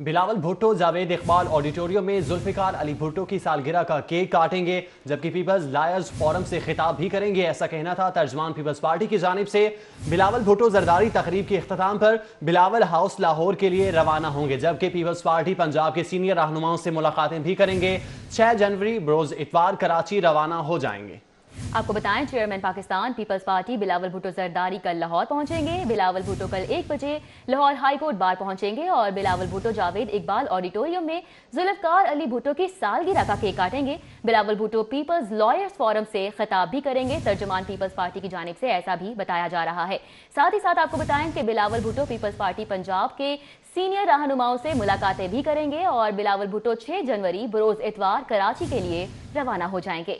Bilawal Bhutto Javed Iqbal auditorium میں ذوالفقار علی بھٹو کی سالگرہ کا کیک کاٹیں گے جبکہ پیپلز لائرز فورم سے خطاب بھی کریں گے، ایسا کہنا تھا ترجمان پیپلز پارٹی کی جانب سے۔ بلاول بھٹو زرداری تقریب کے اختتام پر بلاول ہاؤس لاہور کے لیے روانہ ہوں گے جبکہ پیپلز پارٹی پنجاب کے سینئر رہنماؤں سے ملاقاتیں بھی کریں گے۔ 6 جنوری بروز اتوار کراچی روانہ ہو جائیں گے۔ آپ کو بتائیں chairman Pakistan peoples party Bilawal Bhutto Zardari کل لاہور پہنچیں گے۔ بلاول بھٹو کل 1 بجے لاہور ہائی کورٹ بار پہنچیں گے اور بلاول بھٹو جاوید اقبال آڈیٹوریم میں ذوالفقار علی بھٹو کی سالگرہ کا کیک کاٹیں گے۔ Bilawal Bhutto peoples lawyers forum سے خطاب بھی کریں گے، ترجمان پیپلز پارٹی کی جانب سے ایسا بھی بتایا جا رہا ہے۔ ساتھ ہی ساتھ آپ کو بتائیں کہ بلاول بھٹو پیپلز پارٹی پنجاب کے سینئر رہنماؤں سے ملاقاتیں بھی کریں گے اور بلاول بھٹو 6 جنوری بروز اتوار کراچی کے لیے روانہ ہو جائیں گے۔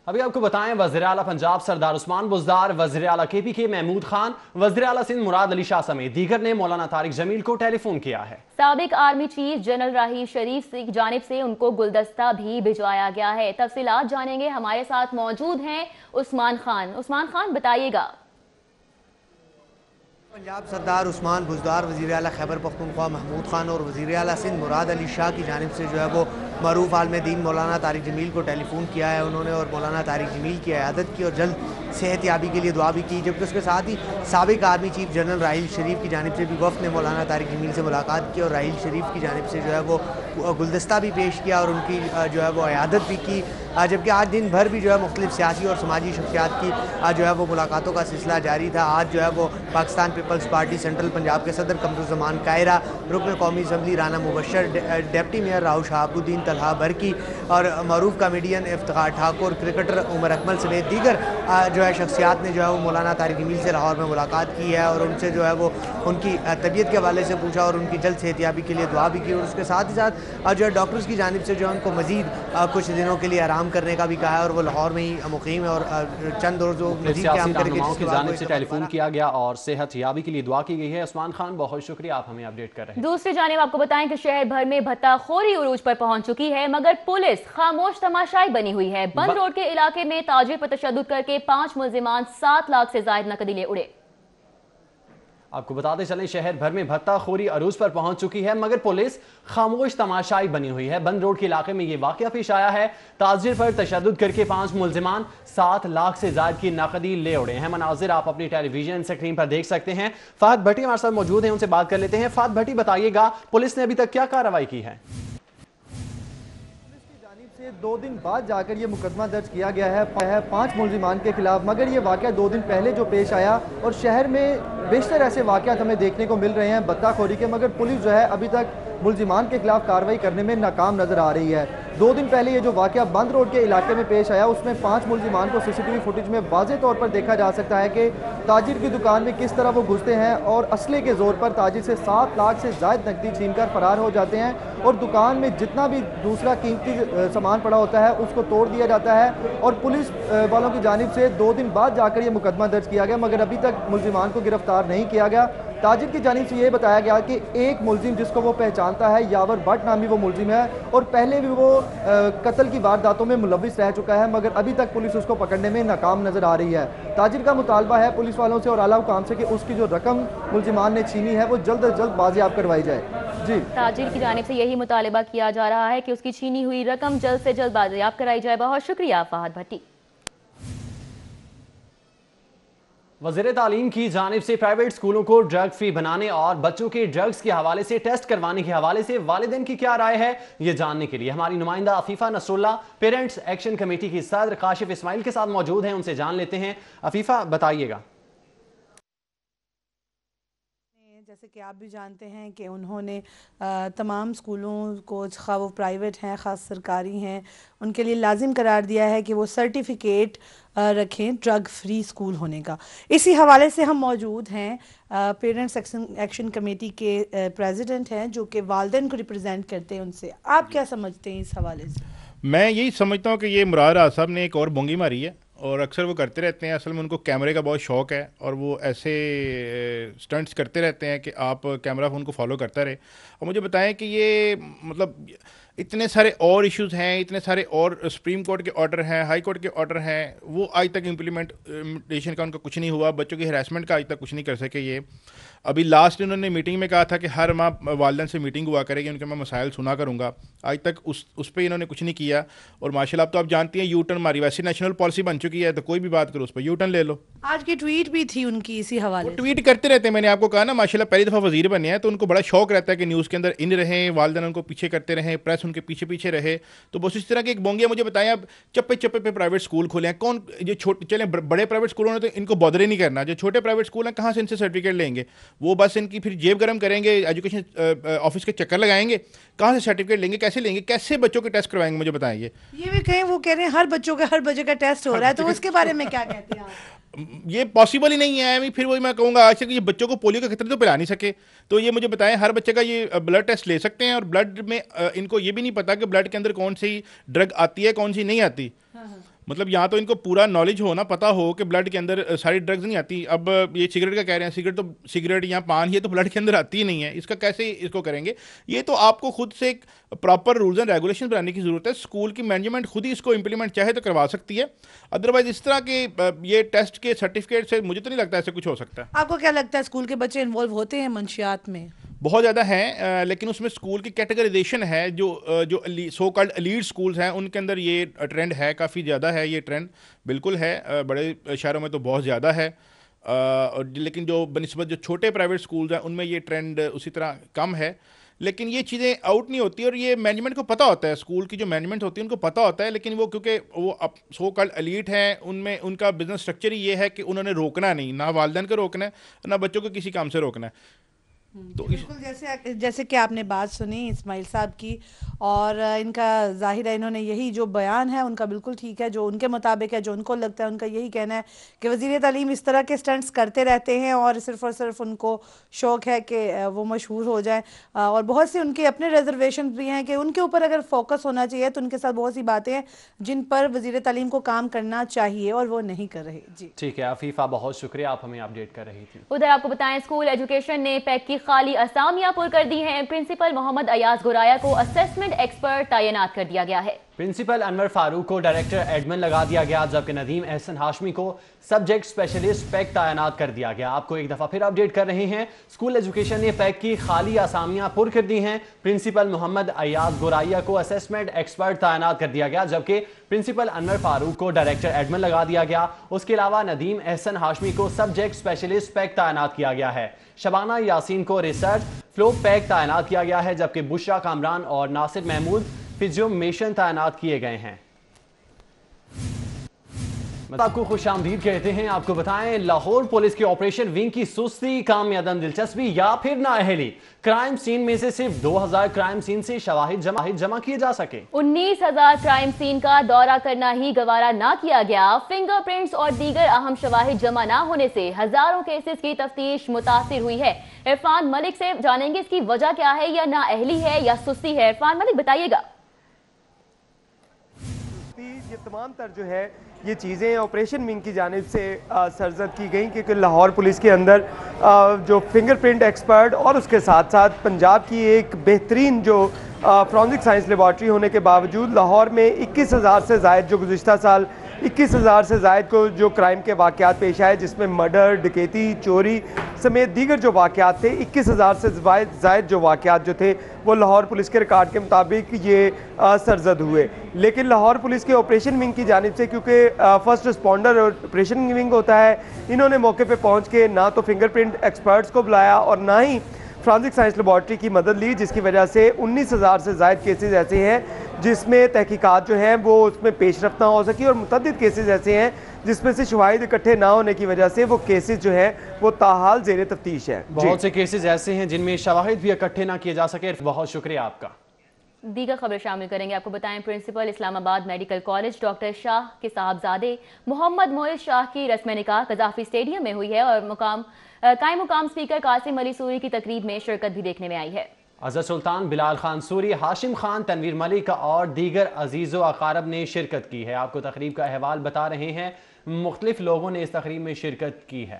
ابھی آپ کو بتائیں وزیر اعلیٰ پنجاب سردار عثمان بزدار، وزیر اعلیٰ کے پی کے محمود خان، وزیر اعلیٰ سندھ مراد علی شاہ سمیت دیگر نے مولانا طارق جمیل کو ٹیلی فون کیا ہے۔ سابق army chief general Raheel Sharif کی جانب سے ان کو گلدستہ بھی بھجوایا گیا ہے۔ تفصیلات جانیں گے، ہمارے ساتھ موجود ہیں عثمان خان۔ عثمان خان بتائیے گا۔ پنجاب سردار عثمان بزدار، وزیر اعلیٰ خیبر پختونخوا محمود خان اور وزیر اعلیٰ سندھ مراد علی شاہ کی جانب سے جو ہے وہ معروف عالم دین مولانا طارق جمیل کو ٹیلی فون کیا ہے انہوں نے، اور مولانا طارق جمیل کی عیادت کی اور جلد صحت یابی کے لیے دعا بھی کی، جبکہ اس کے ساتھ ہی سابق army chief general Raheel Sharif کی جانب سے بھی وفد نے مولانا طارق جمیل سے ملاقات کی اور راحیل شریف کی جانب سے جو ہے وہ گلدستہ بھی پیش کیا اور ان کی جو ہے وہ عیادت بھی کی، جبکہ آج دن بھر بھی جو ہے مختلف سیاسی اور سماجی شخصیات کی جو ہے وہ ملاقاتوں کا سلسلہ جاری تھا۔ آج جو ہے وہ Pakistan peoples party central Punjab کے صدر قمرالزمان کائرہ، رکن قومی assembly Rana Mubashir, deputy mayor Rao Shahab uddin Talha Burki اور معروف کامیڈین افتخار ٹھاکر، کرکٹر عمر اکمل سمیت دیگر جو ہے شخصیات نے جو ہے وہ مولانا طارق جمیل سے لاہور میں ملاقات کی ہے اور ان سے جو ہے وہ ان کی طبیعت کے حوالے سے پوچھا اور ان کی جلد صحت یابی کے لیے دعا بھی کی، اور اس کے ساتھ ہی ساتھ جو ہے ڈاکٹرز کی جانب سے جو ہے ان کو مزید کچھ دنوں کے لیے آرام کرنے کا بھی کہا ہے اور وہ لاہور میں ہی مقیم ہے اور چند روزوں مزید قیام کرے گا، جس کی جانب سے ٹیلی فون کیا گیا اور صحت یابی کے لیے دعا کی گئی ہے۔ عثمان خان بہت شکریہ، آپ ہمیں اپڈیٹ کر رہے ہیں۔ دوسری جانب آپ کو بتائیں کہ شہر بھر میں بھتہ خوری عروج پر پہنچ چکی ہے مگر پولیس خاموش تماشائی بنی ہوئی ہے۔ بند روڈ کے علاقے میں تاجر پر تشدد کر کے 5 ملزمان 7 لاکھ سے زائد نقدی لے اڑے۔ آپ کو بتاتے چلیں شہر بھر میں بھتہ خوری عروج پر پہنچ چکی ہے مگر پولیس خاموش تماشائی بنی ہوئی ہے۔ بند روڈ کے علاقے میں یہ واقعہ پیش آیا ہے، تاجر پر تشدد کر کے 5 ملزمان 7 لاکھ سے زائد کی نقدی لے اڑے ہیں۔ مناظر آپ اپنی ٹیلی ویژن سکرین پر دیکھ سکتے ہیں۔ فہد بھٹی ہمارے ساتھ موجود ہیں، ان سے بات کر لیتے ہیں۔ فہد بھٹی بتائیے گا پولیس نے ابھی تک کیا کارروائی کی ہے؟ 2 دن بعد جا کر یہ مقدمہ درج کیا گیا ہے 5 ملزمان کے خلاف، مگر یہ واقعہ 2 دن پہلے جو پیش آیا اور شہر میں بیشتر ایسے واقعات ہمیں دیکھنے کو مل رہے ہیں بھتہ خوری کے، مگر پولیس جو ہے ابھی تک ملزمان کے خلاف کارروائی کرنے میں ناکام نظر آ رہی ہے۔ 2 دن پہلے یہ جو واقعہ بند روڈ کے علاقے میں پیش آیا اس میں 5 ملزمان کو CCTV فوٹیج میں واضح طور پر دیکھا جا سکتا ہے کہ تاجر کی دکان میں کس طرح وہ گھستے ہیں اور اسلحے کے زور پر تاجر سے 7 لاکھ سے زائد نقدی چھین کر فرار ہو جاتے ہیں اور دکان میں جتنا بھی دوسرا قیمتی سامان پڑا ہوتا ہے اس کو توڑ دیا جاتا ہے، اور پولیس والوں کی جانب سے 2 دن بعد جا کر یہ مقدمہ درج کیا گیا مگر ابھی تک ملزمان کو گرفتار نہیں کیا گیا۔ تاجر کی جانب سے یہ بتایا گیا کہ ایک ملزم جس کو وہ پہچانتا ہے یاور بٹ نامی وہ ملزم ہے اور پہلے بھی وہ قتل کی وارداتوں میں ملوث رہ چکا ہے مگر ابھی تک پولیس اس کو پکڑنے میں ناکام نظر آ رہی ہے۔ تاجر کا مطالبہ ہے پولیس والوں سے اور اعلیٰ حکام سے کہ اس کی جو رقم ملزمان نے چھینی ہے وہ جلد از جلد بازیاب کروائی جائے۔ جی تاجر کی جانب سے یہی مطالبہ کیا جا رہا ہے کہ اس کی چھینی ہوئی رقم جلد سے جلد بازیاب کرائی جائے۔ بہت شکریہ فہد بھٹی۔ وزیر تعلیم کی جانب سے پرائیویٹ اسکولوں کو ڈرگ فری بنانے اور بچوں کے ڈرگز کے حوالے سے ٹیسٹ کروانے کے حوالے سے والدین کی کیا رائے ہے، یہ جاننے کے لیے ہماری نمائندہ عفیفہ نصر اللہ پیرنٹس ایکشن کمیٹی کی صدر کاشف اسماعیل کے ساتھ موجود ہیں، ان سے جان لیتے ہیں۔ عفیفہ بتائیے گا۔ جیسے کہ آپ بھی جانتے ہیں کہ انہوں نے تمام اسکولوں کو، خواہ وہ پرائیویٹ ہیں خاص سرکاری ہیں، ان کے لیے لازم قرار دیا ہے کہ وہ سرٹیفکیٹ رکھیں ڈرگ فری اسکول ہونے کا۔ اسی حوالے سے ہم موجود ہیں، پیرنٹس ایکشن کمیٹی کے پریزیڈنٹ ہیں جو کہ والدین کو ریپرزینٹ کرتے ہیں، ان سے آپ کیا سمجھتے ہیں اس حوالے سے؟ میں یہی سمجھتا ہوں کہ یہ مراد راز صاحب نے ایک اور بونگی ماری ہے اور اکثر وہ کرتے رہتے ہیں۔ اصل میں ان کو کیمرے کا بہت شوق ہے اور وہ ایسے سٹنٹس کرتے رہتے ہیں کہ آپ کیمرہ ان کو فالو کرتا رہے۔ اور مجھے بتائیں کہ یہ مطلب اتنے سارے اور ایشوز ہیں, اتنے سارے اور سپریم کورٹ کے آرڈر ہیں, ہائی کورٹ کے آرڈر ہیں, وہ آج تک امپلیمنٹیشن کا ان کا کچھ نہیں ہوا. بچوں کی ہراسمنٹ کا آج تک کچھ نہیں کر سکے. یہ ابھی لاسٹ انہوں نے میٹنگ میں کہا تھا کہ ہر ماہ والدین سے میٹنگ ہوا کرے گی, ان کے میں مسائل سنا کروں گا. آج تک اس پہ انہوں نے کچھ نہیں کیا. اور ماشاء اللہ اب تو آپ جانتی ہیں یو ٹرن ہماری ویسے نیشنل پالیسی بن چکی ہے, تو کوئی بھی بات کرو اس پہ یو ٹرن لے لو. آج کی ٹویٹ بھی تھی ان کی اسی حوالے سے. ٹویٹ کرتے رہتے ہیں, میں نے آپ کو کہا نا ماشاء اللہ پہلی دفعہ وزیر بنے ہیں تو ان کو بڑا شوق رہتا ہے کہ نیوز کے اندر ان رہیں, والدین ان کو پیچھے کرتے رہیں, پریس ان کے پیچھے پیچھے رہے. تو بس اس طرح کے ایک بونگیا مجھے بتائیں, اب چپے چپے پہ پرائیویٹ اسکول کھولے ہیں. کون جو چھوٹے چلیں بڑے پرائیویٹ اسکولوں نے تو ان کو بودر ہی نہیں کرنا, جو چھوٹے پرائیویٹ اسکول ہیں کہاں سے ان سے سرٹیفکیٹ لیں گے؟ وہ بس ان کی پھر جیب گرم کریں گے, ایجوکیشن آفس کے چکر لگائیں گے, کہاں سے سرٹیفکیٹ لیں گے, کیسے لیں گے, کیسے بچوں کے ٹیسٹ کروائیں گے؟ مجھے بتائیں. یہ بھی کہیں وہ کہہ رہے ہیں ہر بچوں کا ہر بجے کا ٹیسٹ ہو رہا ہے, تو اس کے بارے میں کیا کہتے ہیں آپ؟ یہ پاسبل ہی نہیں ہے. پھر وہی میں کہوں گا آج تک یہ بچوں کو پولیو کا خطرہ تو پلا نہیں سکے, تو یہ مجھے بتائیں ہر بچے کا یہ بلڈ ٹیسٹ لے سکتے ہیں, اور بلڈ میں ان کو یہ بھی نہیں پتا کہ بلڈ کے اندر کون سی ڈرگ آتی ہے کون سی نہیں آتی. مطلب یہاں تو ان کو پورا نالج ہونا, پتہ ہو کہ بلڈ کے اندر ساری ڈرگز نہیں آتی. اب یہ سگریٹ کا کہہ رہے ہیں, سگریٹ یا پان یہ تو بلڈ کے اندر آتی ہی نہیں ہے, اس کا کیسے اس کو کریں گے؟ یہ تو آپ کو خود سے ایک پراپر رولز اینڈ ریگولیشن بنانے کی ضرورت ہے. اسکول کی مینجمنٹ خود ہی اس کو امپلیمنٹ چاہے تو کروا سکتی ہے, ادروائز اس طرح کے یہ ٹیسٹ کے سرٹیفکیٹ سے مجھے تو نہیں لگتا ایسے کچھ ہو سکتا ہے. آپ کو کیا لگتا ہے اسکول کے بچے انوالو ہوتے ہیں منشیات میں؟ بہت زیادہ ہیں, لیکن اس میں اسکول کی کیٹیگرائزیشن ہے. جو سو کالڈ ایلیٹ اسکولز ہیں ان کے اندر یہ ٹرینڈ ہے, کافی زیادہ ہے یہ ٹرینڈ, بالکل ہے. بڑے شہروں میں تو بہت زیادہ ہے, لیکن جو بنسبت جو چھوٹے پرائیویٹ اسکولز ہیں ان میں یہ ٹرینڈ اسی طرح کم ہے. لیکن یہ چیزیں آؤٹ نہیں ہوتی, اور یہ مینجمنٹ کو پتہ ہوتا ہے, اسکول کی جو مینجمنٹ ہوتی ہے ان کو پتہ ہوتا ہے, لیکن وہ کیونکہ وہ سو کالڈ ایلیٹ ہیں ان میں ان کا بزنس اسٹرکچر ہی یہ ہے کہ انہوں نے روکنا نہیں, نہ والدین کو روکنا ہے نہ بچوں کو کسی کام سے روکنا ہے. تو بالکل جیسے کہ آپ نے بات سنی اسماعیل صاحب کی, اور ان کا ظاہر ہے انہوں نے یہی جو بیان ہے ان کا بالکل ٹھیک ہے, جو ان کے مطابق ہے, جو ان کو لگتا ہے, ان کا یہی کہنا ہے کہ وزیر تعلیم اس طرح کے سٹنٹس کرتے رہتے ہیں اور صرف ان کو شوق ہے کہ وہ مشہور ہو جائیں. اور بہت سی ان کے اپنے ریزرویشن بھی ہیں کہ ان کے اوپر اگر فوکس ہونا چاہیے تو ان کے ساتھ بہت سی باتیں ہیں جن پر وزیر تعلیم کو کام کرنا چاہیے اور وہ نہیں کر رہے. جی ٹھیک ہے عفیفہ, بہت شکریہ, آپ ہمیں اپڈیٹ کر رہی تھی. ادھر آپ کو بتائیں اسکول ایجوکیشن نے پیک کی خالی اسامیاں پر کر دی ہیں. پرنسپل محمد ایاز گورایا کو اسسمنٹ ایکسپرٹ تعینات کر دیا گیا ہے. پرنسپل انور فاروق کو ڈائریکٹر ایڈمن لگا دیا گیا, جبکہ ندیم احسن ہاشمی کو سبجیکٹ اسپیشلسٹ پیک تعینات کر دیا گیا. آپ کو ایک دفعہ پھر اپڈیٹ کر رہے ہیں, اسکول ایجوکیشن نے پیک کی خالی اسامیاں پر کر دی ہیں. پرنسپل محمد ایاز گورایا کو اسسمنٹ ایکسپرٹ تعینات کر دیا گیا, جبکہ پرنسپل انور فاروق کو ڈائریکٹر ایڈمن لگا دیا گیا. اس کے علاوہ ندیم احسن ہاشمی کو سبجیکٹ اسپیشلسٹ پیک تعینات کیا گیا ہے. شبانہ یاسین کو ریسرچ فلو پیک تعینات کیا گیا ہے, جبکہ بشرا کامران اور ناصر محمود فزیومیشن تعینات کیے گئے ہیں. آپ کو خوش آمدید کہتے ہیں. آپ کو بتائیں لاہور پولیس کی آپریشن ونگ کی سستی, کام میں عدم دلچسپی یا پھر نااہلی. کرائم سین میں سے صرف 2000 کرائم سین سے شواہد جمع کیے جا سکے. 19,000 کرائم سین کا دورہ کرنا ہی گوارا نہ کیا گیا. فنگر پرنٹس اور دیگر اہم شواہد جمع نہ ہونے سے ہزاروں کیسز کی تفتیش متاثر ہوئی ہے. عرفان ملک سے جانیں گے اس کی وجہ کیا ہے, یا نااہلی ہے یا سستی ہے. عرفان ملک بتائیے گا. یہ تمام تر جو ہے یہ چیزیں آپریشن ونگ کی جانب سے سرزد کی گئیں, کیونکہ لاہور پولیس کے اندر جو فنگر پرنٹ ایکسپرٹ اور اس کے ساتھ ساتھ پنجاب کی ایک بہترین جو فرانزک سائنس لیبارٹری ہونے کے باوجود لاہور میں 21,000 سے زائد جو گزشتہ سال 21,000 سے زائد کو جو کرائم کے واقعات پیش آئے, جس میں مرڈر, ڈکیتی, چوری سمیت دیگر جو واقعات تھے, 21,000 سے زائد جو واقعات جو تھے وہ لاہور پولیس کے ریکارڈ کے مطابق یہ سرزد ہوئے. لیکن لاہور پولیس کے آپریشن ونگ کی جانب سے, کیونکہ فرسٹ رسپونڈر آپریشن ونگ ہوتا ہے, انہوں نے موقع پہ پہنچ کے نہ تو فنگر پرنٹ ایکسپرٹس کو بلایا اور نہ ہی فرانزک سائنس لیبارٹری کی مدد لی, جس کی وجہ سے 19,000 سے زائد کیسز ایسے ہیں جس میں تحقیقات جو ہیں وہ اس میں پیش رفت نہ ہو سکی, اور متعدد کیسز ایسے ہیں جس میں سے شواہد اکٹھے نہ ہونے کی وجہ سے وہ کیسز جو ہیں وہ تاحال زیر تفتیش ہیں. بہت سے کیسز ایسے ہیں جن میں شواہد بھی اکٹھے نہ کیے جا سکے. بہت شکریہ آپ کا. دیگر خبر شامل کریں گے. آپ کو بتائیں پرنسپل اسلام آباد میڈیکل کالج ڈاکٹر شاہ کے صاحبزادے محمد معز شاہ کی رسم نکاح قذافی اسٹیڈیم میں ہوئی ہے, اور قائم مقام اسپیکر قاسم علی سوری کی تقریب میں شرکت بھی دیکھنے میں آئی ہے. اظہر سلطان, بلال خان سوری, ہاشم خان, تنویر ملک اور دیگر عزیز و اقارب نے شرکت کی ہے. آپ کو تقریب کا احوال بتا رہے ہیں. مختلف لوگوں نے اس تقریب میں شرکت کی ہے.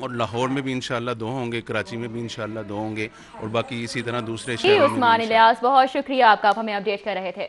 اور لاہور میں بھی انشاءاللہ 2 ہوں گے، کراچی میں بھی انشاءاللہ 2 ہوں گے، اور باقی اسی طرح دوسرے جی شہروں میں بھی عثمان الیاس، بہت شکریہ آپ کا، آپ ہمیں اپڈیٹ کر رہے تھے۔